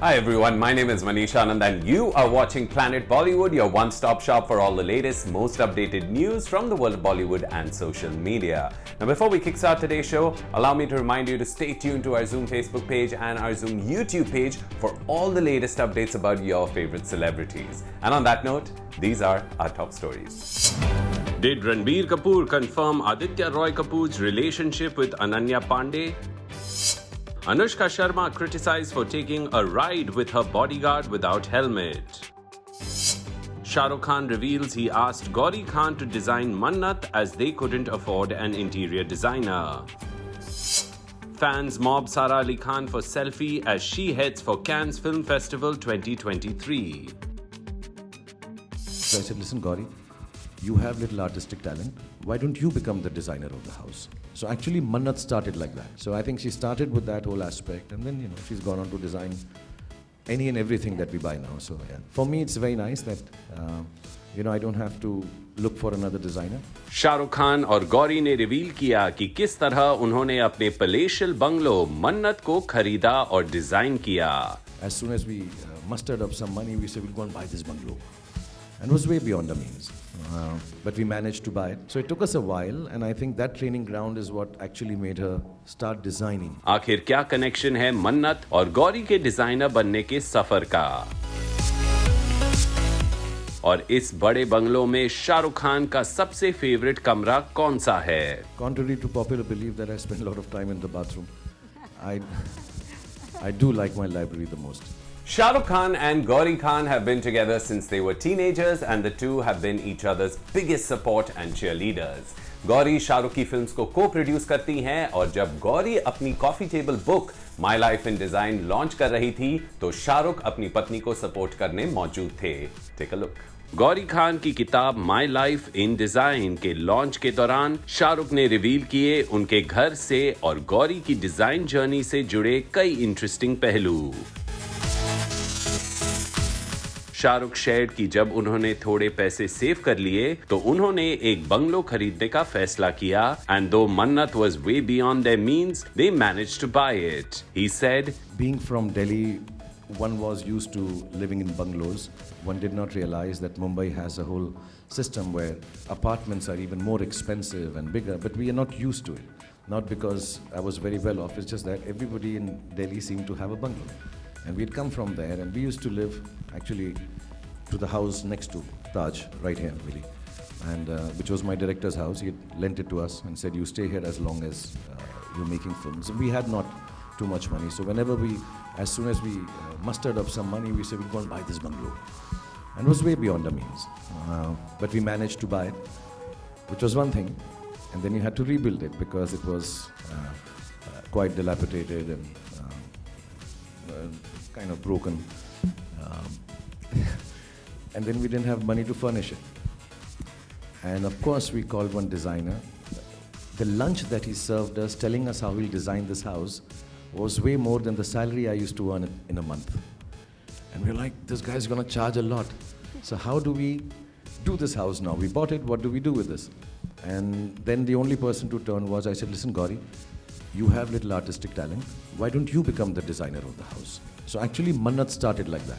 Hi everyone, my name is Manish Anand and you are watching Planet Bollywood, your one-stop shop for all the latest, most updated news from the world of Bollywood and social media. Now before we kickstart today's show, allow me to remind you to stay tuned to our Zoom Facebook page and our Zoom YouTube page for all the latest updates about your favorite celebrities. And on that note, these are our top stories. Did Ranbir Kapoor confirm Aditya Roy Kapoor's relationship with Ananya Pandey? Anushka Sharma criticized for taking a ride with her bodyguard without helmet. Shah Rukh Khan reveals he asked Gauri Khan to design Mannat as they couldn't afford an interior designer. Fans mob Sara Ali Khan for selfie as she heads for Cannes Film Festival 2023. So I said, listen, Gauri, you have little artistic talent. Why don't you become the designer of the house? So actually, Mannat started like that. So I think she started with that whole aspect, and then she's gone on to design any and everything that we buy now. So yeah, for me, it's very nice that I don't have to look for another designer. Shahrukh Khan और गौरी ने reveal किया कि किस तरह उन्होंने अपने palatial bungalow मन्नत को खरीदा और डिजाइन किया. As soon as we mustered up some money, we said we'll go and buy this bungalow. And it was way beyond our means. But we managed to buy it. So it took us a while, and I think that training ground is what actually made her start designing. आखिर क्या connection है मन्नत और गौरी के designer बनने के सफर का? और इस बड़े बंगलों में शाहरुख खान का सबसे फेवरेट कमरा कौन सा है? Contrary to popular belief that I spend a lot of time in the bathroom, I do like my library the most. Shah Rukh Khan and Gauri Khan have been together since they were teenagers and the two have been each other's biggest support and cheerleaders. Gauri Shahrukh की films को co-produce करती हैं और जब गौरी अपनी coffee table book My Life in Design launch कर रही थी तो शाहरुख अपनी पत्नी को सपोर्ट करने मौजूद थे. Take a look. Gauri Khan की किताब My Life in Design के लॉन्च के दौरान शाहरुख ने रिवील किए उनके घर से और गौरी की डिजाइन जर्नी से जुड़े कई इंटरेस्टिंग पहलू. शाहरुख शेयर्ड कि जब उन्होंने थोड़े पैसे सेव कर लिए तो उन्होंने एक बंगलो खरीदने का फैसला किया and though Mannat was way beyond their means, they managed to buy it. He said, being from Delhi, one was used to living in bungalows. One did not realize that Mumbai has a whole system where apartments are even more expensive and bigger, but we are not used to it. Not because I was very well off, it's just that everybody in Delhi seemed to have a bungalow. And we'd come from there, and we used to live actually to the house next to Taj, right here, really, and which was my director's house. He had lent it to us and said, "You stay here as long as you're making films." We had not too much money, so as soon as we mustered up some money, we said, "We'll go and buy this bungalow," and it was way beyond our means, but we managed to buy it, which was one thing, and then you had to rebuild it because it was quite dilapidated and kind of broken, and then we didn't have money to furnish it. And of course we called one designer. The lunch that he served us telling us how he'll design this house was way more than the salary I used to earn in a month. And we're like, this guy's gonna charge a lot. So how do we do this house now? We bought it, what do we do with this? And then the only person to turn was, I said, listen, Gauri, you have little artistic talent. Why don't you become the designer of the house? So actually, Mannat started like that.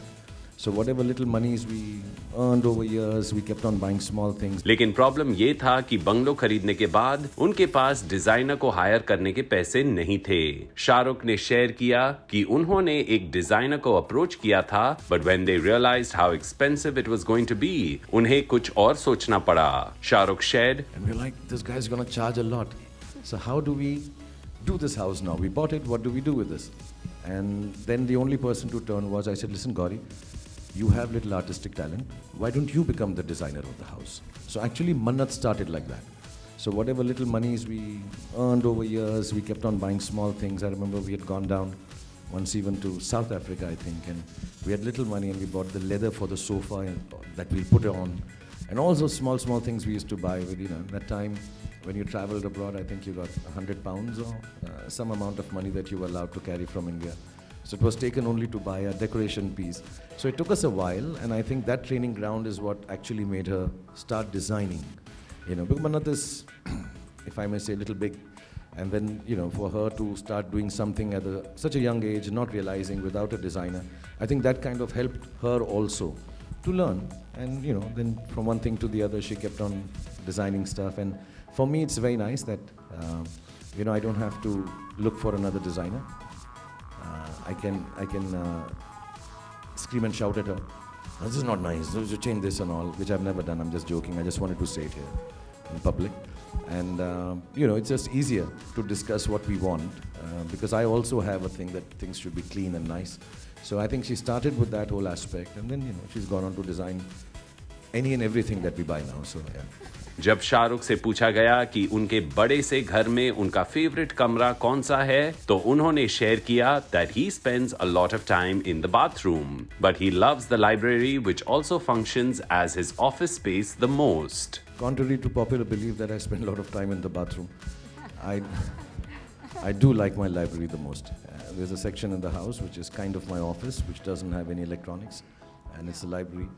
So whatever little monies we earned over years, we kept on buying small things. लेकिन problem ये था कि bungalow खरीदने के बाद उनके पास designer को higher करने के पैसे नहीं थे. शाहरुख ने शेयर किया कि उन्होंने एक डिजाइनर को अप्रोच किया था, but when they realized how expensive it was going to be, उन्हें कुछ और सोचना पड़ा. Shahrukh shared, and we're like, this guy's gonna charge a lot. So how do we do this house now? We bought it, what do we do with this? And then the only person to turn was, I said, listen, Gauri, you have little artistic talent. Why don't you become the designer of the house? So actually, Mannat started like that. So whatever little monies we earned over years, we kept on buying small things. I remember we had gone down once even to South Africa, I think, and we had little money and we bought the leather for the sofa that we put on. And all those small things we used to buy with, that time when you traveled abroad, I think you got 100 pounds or some amount of money that you were allowed to carry from India. So it was taken only to buy a decoration piece. So it took us a while, and I think that training ground is what actually made her start designing. Because Mannat is, if I may say, a little big And then, for her to start doing something at such a young age, not realizing without a designer, I think that kind of helped her also to learn. And, then from one thing to the other, she kept on designing stuff. And for me, it's very nice that, I don't have to look for another designer. I can scream and shout at her, "This is not nice, you change this and all," which I've never done. I'm just joking. I just wanted to say it here in public. And, it's just easier to discuss what we want because I also have a thing that things should be clean and nice. So I think she started with that whole aspect, and then, she's gone on to design any and everything that we buy now. So, yeah. जब शाहरुख से पूछा गया कि उनके बड़े से घर में उनका फेवरेट कमरा कौन सा है, तो उन्होंने शेयर किया that he spends a lot of time in the bathroom, but he loves the library, which also functions as his office space the most. Contrary to popular belief that I spend a lot of time in the bathroom, I do like my library the most. There's a section in the house which is kind of my office, which doesn't have any electronics, and it's a library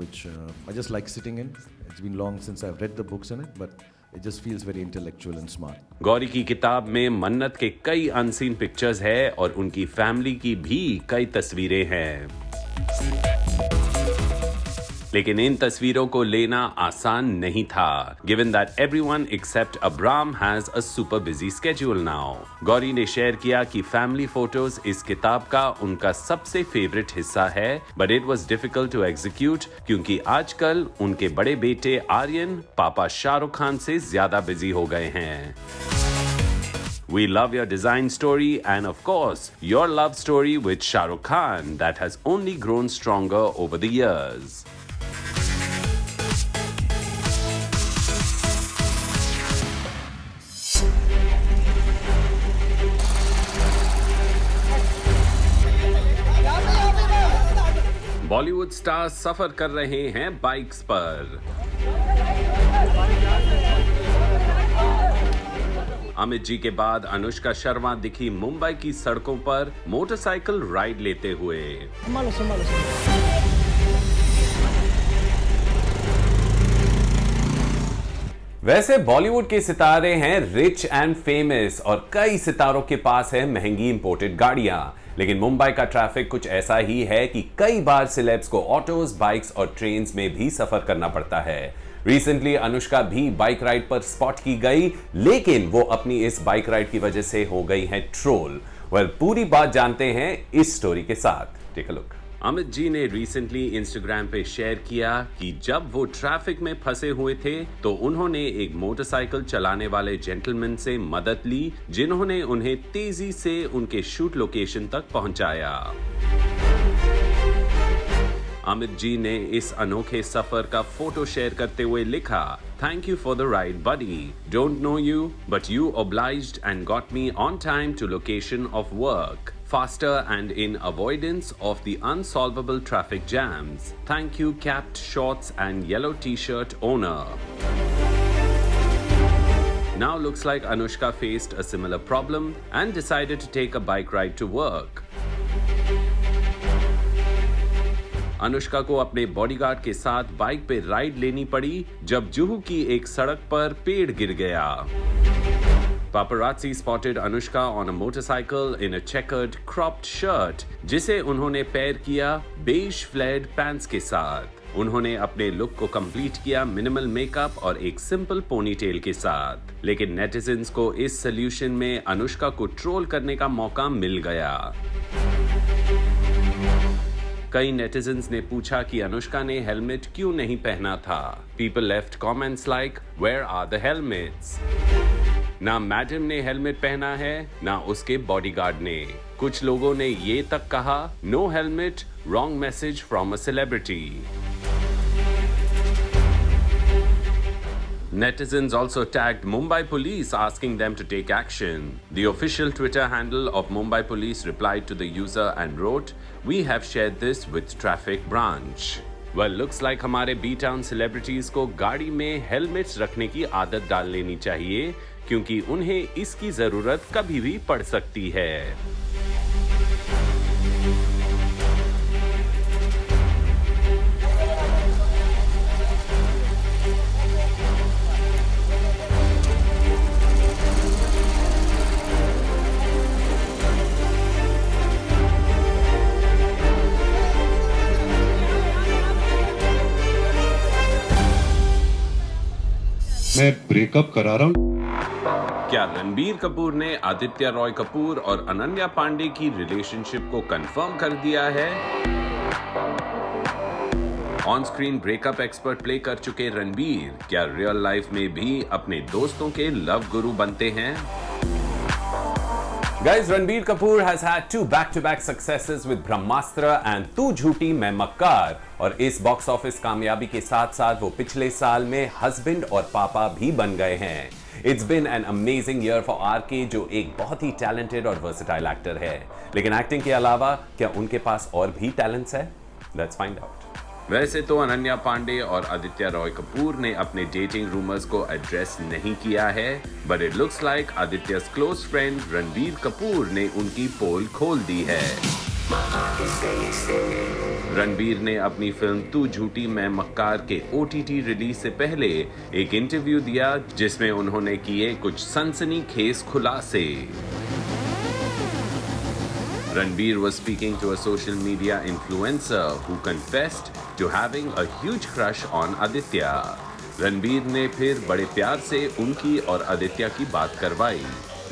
which I just like sitting in. It's been long since I've read the books in it, but it just feels very intellectual and smart. Gauri की किताब में मन्नत के कई unseen pictures है और उनकी family की भी कई तस्वीरें हैं। लेकिन इन तस्वीरों को लेना आसान नहीं था, given that everyone except Abram has a super busy schedule now. Gauri ने शेयर किया कि फैमिली फोटोज इस किताब का उनका सबसे फेवरेट हिस्सा है, but it was difficult to execute क्योंकि आजकल उनके बड़े बेटे आर्यन पापा शाहरुख खान से ज्यादा बिजी हो गए हैं। We love your design story and of course your love story with Shah Rukh Khan that has only grown stronger over the years. Bollywood stars सफर कर रहे हैं बाइक्स पर। अमित जी के बाद अनुष्का शर्मा दिखी मुंबई की सड़कों पर मोटरसाइकिल राइड लेते हुए। वैसे बॉलीवुड के सितारे हैं रिच एंड फेमस और कई सितारों के पास है महंगी इंपोर्टेड गाड़ियां, लेकिन मुंबई का ट्रैफिक कुछ ऐसा ही है कि कई बार सेलेब्स को ऑटोज, बाइक्स और ट्रेन्स में भी सफर करना पड़ता है। रिसेंटली अनुष्का भी बाइक राइड पर स्पॉट की गई, लेकिन वो अपनी इस बाइक राइड की वजह से हो गई है ट्रोल। वेल, पूरी बात जानते हैं इस स्टोरी के साथ। Take a look. Amit ji ने रिसेंटली इंस्टाग्राम पे शेयर किया कि जब वो ट्रैफिक में फंसे हुए थे तो उन्होंने एक मोटरसाइकिल चलाने वाले जेंटलमैन से मदद ली, जिन्होंने उन्हें तेजी से उनके शूट लोकेशन तक पहुंचाया। अमित जी ने इस अनोखे सफर का फोटो शेयर करते हुए लिखा, "Thank you for the ride, buddy. Don't know you, but you obliged and got me on time to location of work. Faster and in avoidance of the unsolvable traffic jams. Thank you, capped shorts and yellow t-shirt owner." Now looks like Anushka faced a similar problem and decided to take a bike ride to work. Anushka को अपने bodyguard के साथ bike पे ride लेनी पड़ी जब जुहू की एक सड़क पर पेड़ गिर गया। Paparazzi spotted Anushka on a motorcycle in a checkered cropped shirt, जिसे उन्होंने पेयर किया beige flared pants के साथ। उन्होंने अपने लुक को कंप्लीट किया मिनिमल मेकअप और एक सिंपल पोनीटेल के साथ, लेकिन नेटिजन्स को इस सॉल्यूशन में अनुष्का को ट्रोल करने का मौका मिल गया। कई नेटिजन्स ने पूछा कि अनुष्का ने हेलमेट क्यों नहीं पहना था। People left comments like, "Where are the helmets?" ना मैडम ने हेलमेट पहना है, ना उसके बॉडीगार्ड ने। कुछ लोगों ने ये तक कहा, "No helmet, wrong message from a celebrity." Netizens also tagged Mumbai police asking them to take action. The official Twitter handle of Mumbai police replied to the user and wrote, "We have shared this with traffic branch." Well, looks like हमारे B-Town celebrities को गाड़ी में helmets रखने की आदत डाल लेनी चाहिए, क्योंकि उन्हें इसकी जरूरत कभी भी पड़ सकती है। मैं ब्रेकअप करा रहा हूँ। क्या रणबीर कपूर ने आदित्य रॉय कपूर और अनन्या पांडे की रिलेशनशिप को कंफर्म कर दिया है? On screen breakup expert play कर चुके रणबीर क्या रियल लाइफ में भी अपने दोस्तों के लव गुरु बनते हैं? Guys, Ranbir Kapoor has had two back-to-back successes with Brahmastra and तू झूठी मैं मक्कार, और इस बॉक्स ऑफिस कामयाबी के साथ साथ वो पिछले साल में हस्बैंड और पापा भी बन गए हैं। It's been an amazing year for RK, जो एक बहुत ही टैलेंटेड और वर्सेटाइल एक्टर है। लेकिन एक्टिंग के अलावा क्या उनके पास और भी टैलेंट्स है? Let's find out. वैसे तो अनन्या पांडे और आदित्य रॉय कपूर ने अपने डेटिंग रूमर्स को एड्रेस नहीं किया है, but it looks like Aditya's close friend Ranbir Kapoor ने उनकी पोल खोल दी है। रणबीर ने अपनी फिल्म तू झूठी मैं मक्कार के OTT रिलीज से पहले एक इंटरव्यू दिया, जिसमें उन्होंने किए कुछ सनसनीखेज खुलासे। Ranbir was speaking to a social media influencer who confessed to having a huge crush on Aditya. Ranbir ने फिर बड़े प्यार से उनकी और आदित्य की बात करवाई,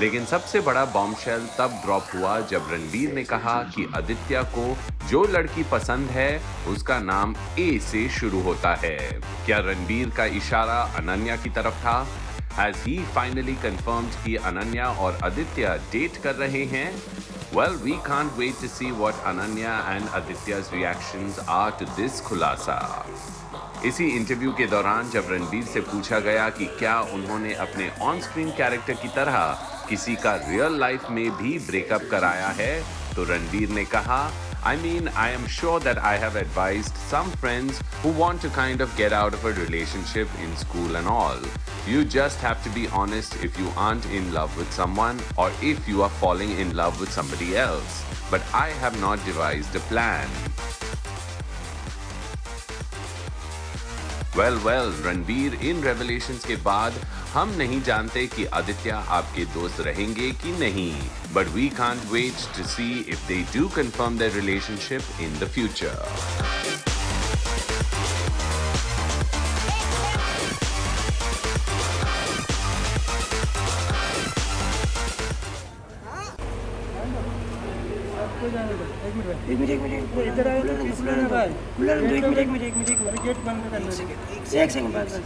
लेकिन सबसे बड़ा बॉम्बशेल तब ड्रॉप हुआ जब रणबीर ने कहा कि आदित्य को जो लड़की पसंद है उसका नाम A से शुरू होता है। क्या रणबीर का इशारा अनन्या की तरफ था? Has he finally confirmed कि अनन्या और आदित्य डेट कर रहे हैं? Well, we can't wait to see what Ananya and Aditya's reactions are to this खुलासा। इसी इंटरव्यू के दौरान जब रणबीर से पूछा गया कि क्या उन्होंने अपने ऑन स्क्रीन कैरेक्टर की तरह किसी का रियल लाइफ में भी ब्रेकअप कराया है, तो रणबीर ने कहा, I mean, I am sure that I have advised some friends who want to kind of get out of a relationship in school and all. You just have to be honest if you aren't in love with someone or if you are falling in love with somebody else. But I have not devised a plan. Well, Ranbir in revelations के बाद हम नहीं जानते कि आदित्य आपके दोस्त रहेंगे कि नहीं, but we can't wait to see if they do confirm their relationship in the future. एक मिनट इधर आओ ना, खुला ना भाई, खुला ना, एक मिनट गेट बंद कर लो, एक सेकंड बस।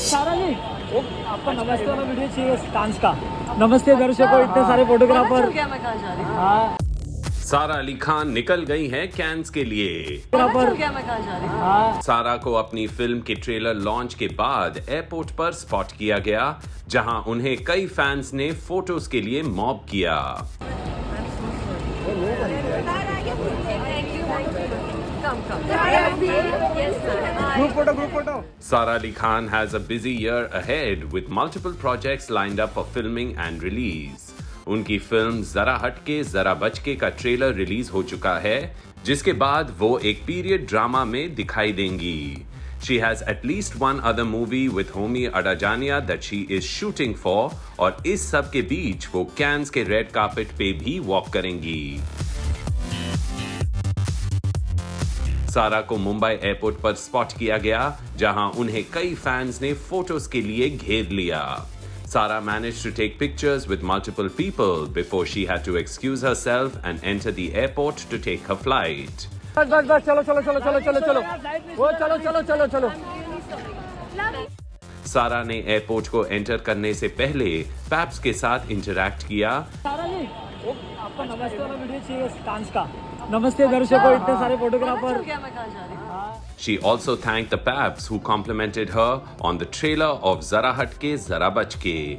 सारा जी, आपका नमस्ते वाला वीडियो चाहिए डांस का। नमस्ते दर्शकों, इतने सारे फोटोग्राफर। हाँ, सारा अली खान निकल गई हैं कैंस के लिए। सारा को अपनी फिल्म के ट्रेलर लॉन्च के बाद एयरपोर्ट पर स्पॉट किया गया, जहां उन्हें कई फैंस ने फोटोज के लिए मॉब किया। Group photo. Sara Ali Khan has a busy year ahead with multiple projects lined up for filming and release. उनकी फिल्म जरा हटके जरा बचके का ट्रेलर रिलीज हो चुका है, जिसके बाद वो एक पीरियड ड्रामा में दिखाई देंगी। She has at least one other movie with Homi Adajania that she is shooting for, और इस सब के बीच वो कैन्स के रेड कार्पेट पे भी वॉक करेंगी। सारा को मुंबई एयरपोर्ट पर स्पॉट किया गया, जहां उन्हें कई फैंस ने फोटोज के लिए घेर लिया। Sara managed to take pictures with multiple people before she had to excuse herself and enter the airport to take her flight. बस चलो। सारा ने एयरपोर्ट को एंटर करने से पहले पैप्स के साथ इंटरैक्ट किया। सारा जी, आपका नमस्ते वाला वीडियो चाहिए डांस का। नमस्ते दर्शकों, इतने सारे photographer. She also thanked the Paps who complimented her on the trailer of Zara Hatke Zara Bachke.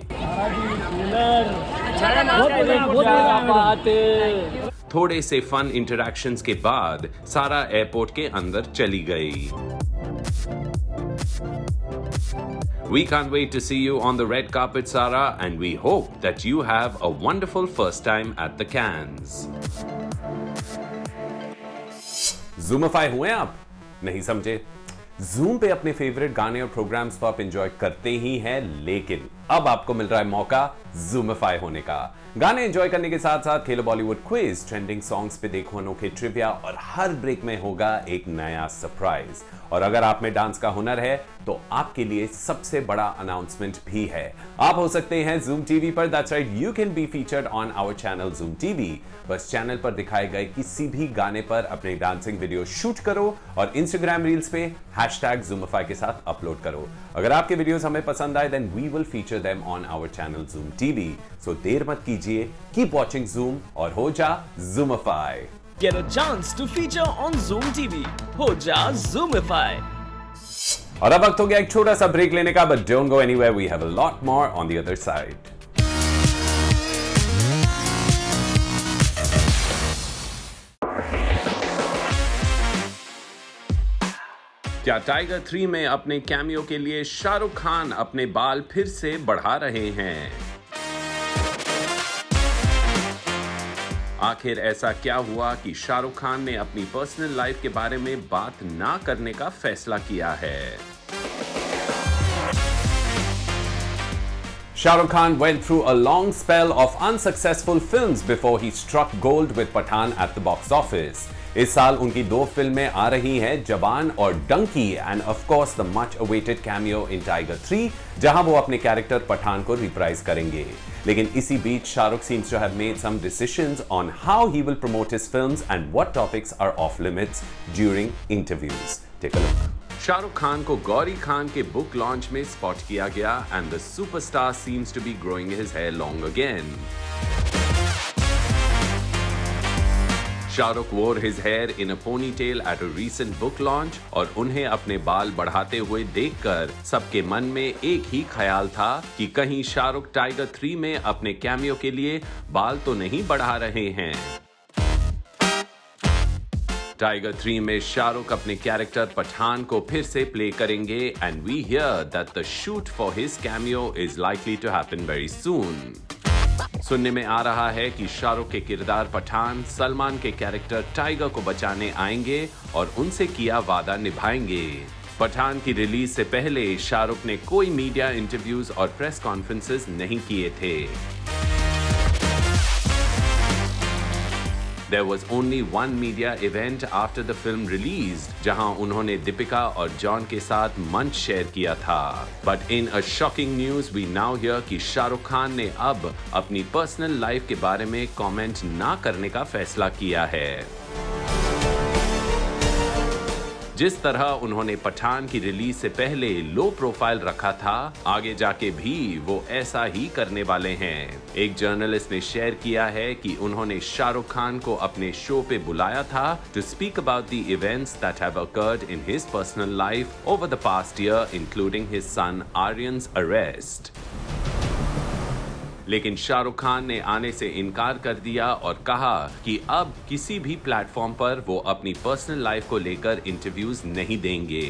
थोड़े से फन इंटरैक्शंस के बाद सारा एयरपोर्ट के अंदर चली गई। We can't wait to see you on the red carpet, Sara, and we hope that you have a wonderful first time at the Cannes. Zoomify हुए आप? नहीं समझे? Zoom पे अपने फेवरेट गाने और प्रोग्राम्स तो आप एंजॉय करते ही हैं, लेकिन अब आपको मिल रहा है मौका Zoomify होने का। गाने एंजॉय करने के साथ साथ खेलो बॉलीवुड क्विज, ट्रेंडिंग सॉन्ग्स पे देखो अनोखे ट्रिविया और हर ब्रेक में होगा एक नया सरप्राइज। और अगर आप में डांस का हुनर है तो आपके लिए सबसे बड़ा अनाउंसमेंट भी है। आप हो सकते हैं Zoom TV पर। That's right, you can be featured on our channel Zoom TV। बस चैनल पर दिखाए गए किसी भी गाने पर अपने डांसिंग वीडियो शूट करो और Instagram रील्स पे #Zoomify के साथ अपलोड करो। अगर आपके वीडियोस हमें पसंद आए then we will feature them on our channel Zoom TV। So देर मत कीजिए, कीप वॉचिंग Zoom और हो जा Zoomify। Get a chance to feature on Zoom TV. हो जा Zoomify. और अब वक्त हो गया एक छोटा सा ब्रेक लेने का, but don't go anywhere, we have a lot more on the other side. क्या टाइगर 3 में अपने कैमियो के लिए शाहरुख खान अपने बाल फिर से बढ़ा रहे हैं? आखिर ऐसा क्या हुआ कि शाहरुख खान ने अपनी पर्सनल लाइफ के बारे में बात ना करने का फैसला किया है? Shahrukh Khan went through a long spell of unsuccessful films before he struck gold with Pathaan at the box office. इस साल उनकी 2 फिल्में आ रही हैं, जवान और Dunki, and of course the much awaited cameo in Tiger 3, जहां वो अपने कैरेक्टर पठान को रिप्राइज करेंगे। लेकिन इसी बीच Shahrukh seems to have made some decisions on how he will promote his films and what topics are off limits during interviews. Take a look. Shahrukh Khan को गौरी खान के book launch में स्पॉट किया गया and the superstar seems to be growing his hair long again. Shahrukh wore his hair in a ponytail at a recent book launch और उन्हें अपने बाल बढ़ाते हुए देखकर सबके मन में एक ही ख्याल था कि कहीं शाहरुख टाइगर 3 में अपने कैमियो के लिए बाल तो नहीं बढ़ा रहे हैं। टाइगर 3 में शाहरुख अपने कैरेक्टर पठान को फिर से प्ले करेंगे and we hear that the shoot for his cameo is likely to happen very soon. सुनने में आ रहा है कि शाहरुख के किरदार पठान सलमान के कैरेक्टर टाइगर को बचाने आएंगे और उनसे किया वादा निभाएंगे। पठान की रिलीज से पहले शाहरुख ने कोई मीडिया इंटरव्यूज और प्रेस कॉन्फ्रेंसेस नहीं किए थे। There was only one media event after the film released, जहां उन्होंने दीपिका और जॉन के साथ मंच शेयर किया था। But in a shocking news, we now hear कि शाहरुख खान ने अब अपनी पर्सनल लाइफ के बारे में कमेंट ना करने का फैसला किया है। जिस तरह उन्होंने पठान की रिलीज से पहले लो प्रोफाइल रखा था, आगे जाके भी वो ऐसा ही करने वाले हैं। एक जर्नलिस्ट ने शेयर किया है कि उन्होंने शाहरुख खान को अपने शो पे बुलाया था to speak about the events that have occurred in his personal life over the past year, including his son Aryan's अरेस्ट। लेकिन शाहरुख खान ने आने से इनकार कर दिया और कहा कि अब किसी भी प्लेटफॉर्म पर वो अपनी पर्सनल लाइफ को लेकर इंटरव्यूज नहीं देंगे।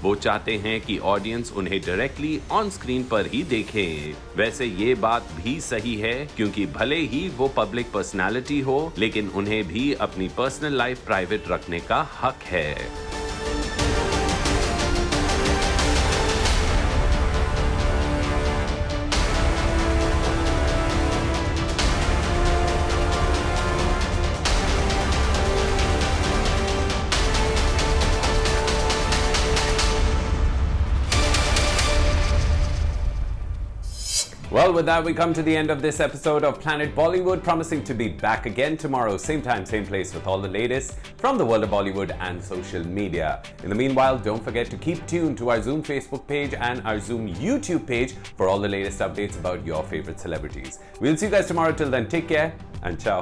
वो चाहते हैं कि ऑडियंस उन्हें डायरेक्टली ऑन स्क्रीन पर ही देखे। वैसे ये बात भी सही है, क्योंकि भले ही वो पब्लिक पर्सनालिटी हो, लेकिन उन्हें भी अपनी पर्सनल लाइफ प्राइवेट रखने का हक है। Well, with that, we come to the end of this episode of Planet Bollywood, promising to be back again tomorrow, same time, same place, with all the latest from the world of Bollywood and social media. In the meanwhile, don't forget to keep tuned to our Zoom Facebook page and our Zoom YouTube page for all the latest updates about your favorite celebrities. We'll see you guys tomorrow. Till then, take care and ciao.